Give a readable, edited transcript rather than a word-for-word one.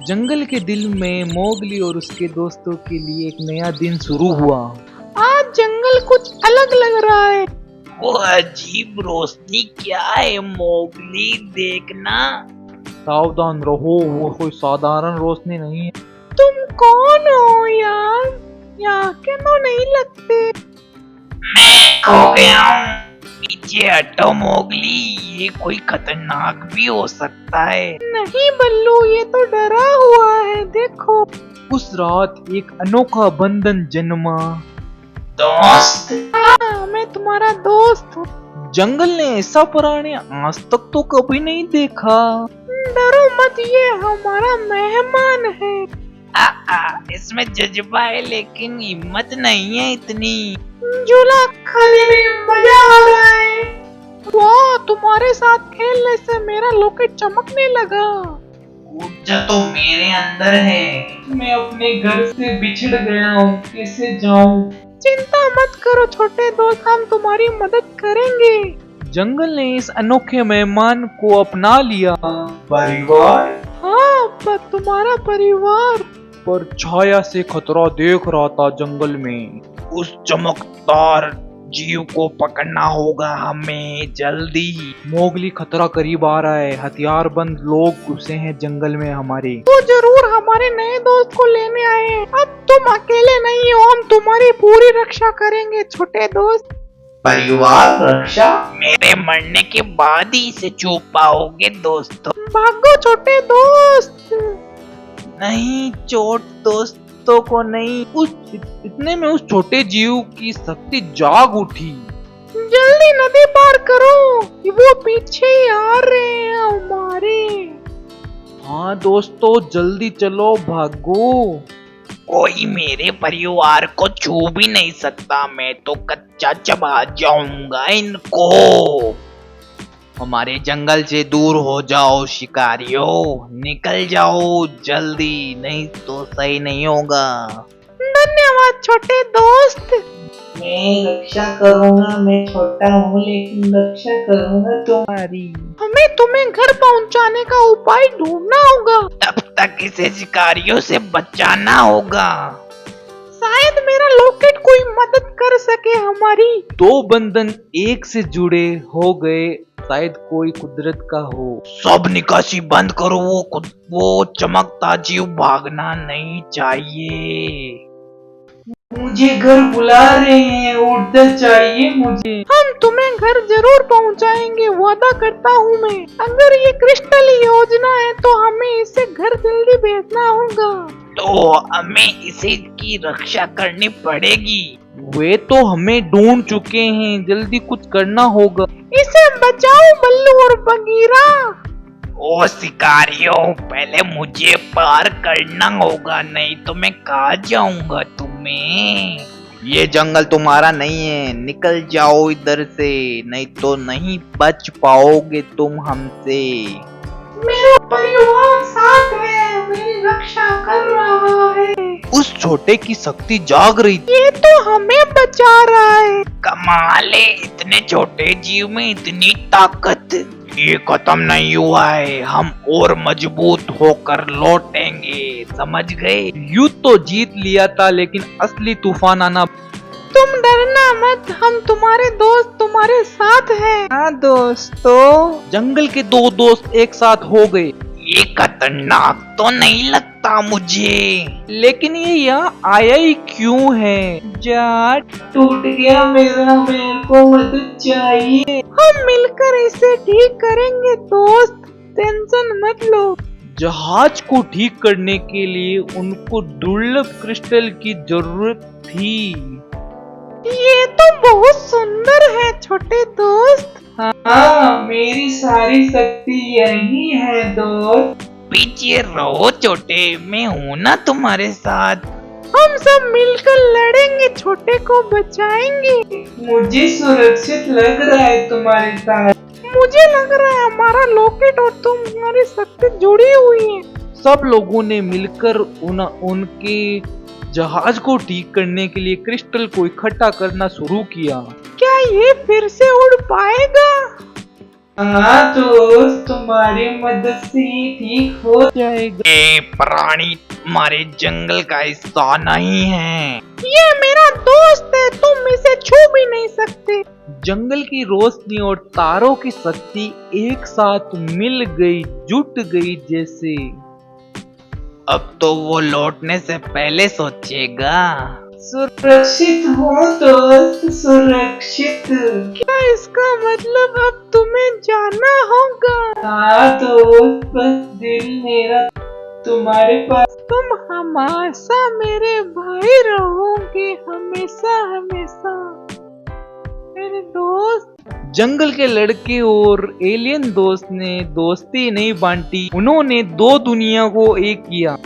जंगल के दिल में मोगली और उसके दोस्तों के लिए एक नया दिन शुरू हुआ। आज जंगल कुछ अलग लग रहा है। वो अजीब रोशनी क्या है मोगली, देखना। सावधान रहो, वो कोई साधारण रोशनी नहीं है। तुम कौन हो यार? यहाँ के तो नहीं लगते। मैं खो गया हूँ, पीछे हटो मोगली, ये कोई खतरनाक भी हो सकता है। नहीं बल्लू, ये तो डरा हुआ है, देखो। उस रात एक अनोखा बंधन जन्मा। दोस्त, हाँ, मैं तुम्हारा दोस्त हूँ। जंगल ने ऐसा प्राणी आज तक तो कभी नहीं देखा। डरो मत, ये हमारा मेहमान है। इसमें जज्बा है लेकिन हिम्मत नहीं है इतनी। झूला खाने में मजा आ रहा है। वाह, तुम्हारे साथ खेलने से मेरा लॉकेट चमकने लगा। ऊर्जा तो मेरे अंदर है। मैं अपने घर से बिछड़ गया हूँ, कैसे जाऊँ? चिंता मत करो छोटे दोस्त, हम तुम्हारी मदद करेंगे। जंगल ने इस अनोखे मेहमान को अपना लिया। परिवार? हाँ, पर तुम्हारा परिवार। पर छाया से खतरा देख रहा था जंगल में। उस चमकदार जीव को पकड़ना होगा हमें जल्दी। मोगली, खतरा करीब आ रहा है। हथियार बंद लोग घुसे हैं जंगल में हमारे। तो जरूर हमारे नए दोस्त को लेने आए हैं। अब तुम अकेले नहीं हो, हम तुम्हारी पूरी रक्षा करेंगे छोटे दोस्त। परिवार रक्षा? मेरे मरने के बाद ही इसे छू पाओगे दोस्तों। भागो छोटे दोस्त। नहीं, चोट दोस्तों को नहीं। इतने में उस छोटे जीव की शक्ति जाग उठी। जल्दी नदी पार करो, वो पीछे ही आ रहे हैं हमारे। हाँ दोस्तों, जल्दी चलो, भागो। कोई मेरे परिवार को छू भी नहीं सकता, मैं तो कच्चा चबा जाऊंगा इनको। हमारे जंगल से दूर हो जाओ शिकारियों, निकल जाओ जल्दी, नहीं तो सही नहीं होगा। धन्यवाद छोटे दोस्त। मैं रक्षा करूंगा, मैं छोटा हूँ लेकिन रक्षा करूंगा तुम्हारी। हमें तुम्हें घर पहुंचाने का उपाय ढूंढना होगा। तब तक इसे शिकारियों से बचाना होगा। शायद मेरा लॉकेट कोई मदद कर सके हमारी। दो बंधन एक से जुड़े हो गए, शायद कोई कुदरत का हो। सब निकासी बंद करो, वो चमकता जीव भागना नहीं चाहिए। मुझे घर बुला रहे हैं, उड़ना चाहिए मुझे। हम तुम्हें घर जरूर पहुंचाएंगे, वादा करता हूँ मैं। अगर ये क्रिस्टल योजना है तो हमें इसे घर जल्दी भेजना होगा। तो हमें इसे की रक्षा करनी पड़ेगी। वे तो हमें ढूंढ चुके हैं, जल्दी कुछ करना होगा। इसे बचाओ बल्लू और बगीरा। ओ शिकारियों, पहले मुझे पार करना होगा, नहीं तो मैं खा जाऊंगा तुम्हें। ये जंगल तुम्हारा नहीं है, निकल जाओ इधर से, नहीं तो नहीं बच पाओगे तुम हमसे। मेरा परिवार साथ है, मेरी रक्षा कर रहा है। उस छोटे की शक्ति जाग रही थी। ये तो हमें बचा रहा है। कमाल है, इतने छोटे जीव में इतनी ताकत। ये खत्म नहीं हुआ है, हम और मजबूत होकर लौटेंगे, समझ गए? युद्ध तो जीत लिया था, लेकिन असली तूफान आना। तुम डरना मत, हम तुम्हारे दोस्त तुम्हारे साथ हैं। हाँ दोस्तों, जंगल के दो दोस्त एक साथ हो गए। ये खतरनाक तो नहीं लगता मुझे। लेकिन ये यहाँ आया ही क्यों है? जाट टूट गया मेरा, मेरे को मदद चाहिए। हम मिलकर इसे ठीक करेंगे दोस्त, टेंशन मत लो। जहाज को ठीक करने के लिए उनको दुर्लभ क्रिस्टल की जरूरत थी। ये तो बहुत सुंदर है छोटे दोस्त। हाँ, मेरी सारी शक्ति यही है दोस्त। पीछे रहो छोटे, मैं हूँ ना तुम्हारे साथ। हम सब मिलकर लड़ेंगे, छोटे को बचाएंगे। मुझे सुरक्षित लग रहा है तुम्हारे साथ। मुझे लग रहा है हमारा लॉकेट और तुम्हारी शक्ति जुड़ी हुई है। सब लोगों ने मिलकर उनके जहाज को ठीक करने के लिए क्रिस्टल को इकट्ठा करना शुरू किया। क्या ये फिर से उड़ पाएगा? हाँ दोस्त, तुम्हारी मदद से ही ठीक हो जाएगा। ये प्राणी हमारे जंगल का हिस्सा नहीं है। ये मेरा दोस्त है, तुम इसे छू भी नहीं सकते। जंगल की रोशनी और तारों की शक्ति एक साथ मिल गई, जुट गई जैसे। अब तो वो लौटने से पहले सोचेगा। सुरक्षित हो दोस्त, सुरक्षित। क्या इसका मतलब अब तुम्हें जाना होगा? हाँ दोस्त, बस दिल मेरा तुम्हारे पास। तुम हमेशा मेरे भाई रहोगे, हमेशा हमेशा मेरे दोस्त। जंगल के लड़के और एलियन दोस्त ने दोस्ती नहीं बांटी, उन्होंने दो दुनिया को एक किया।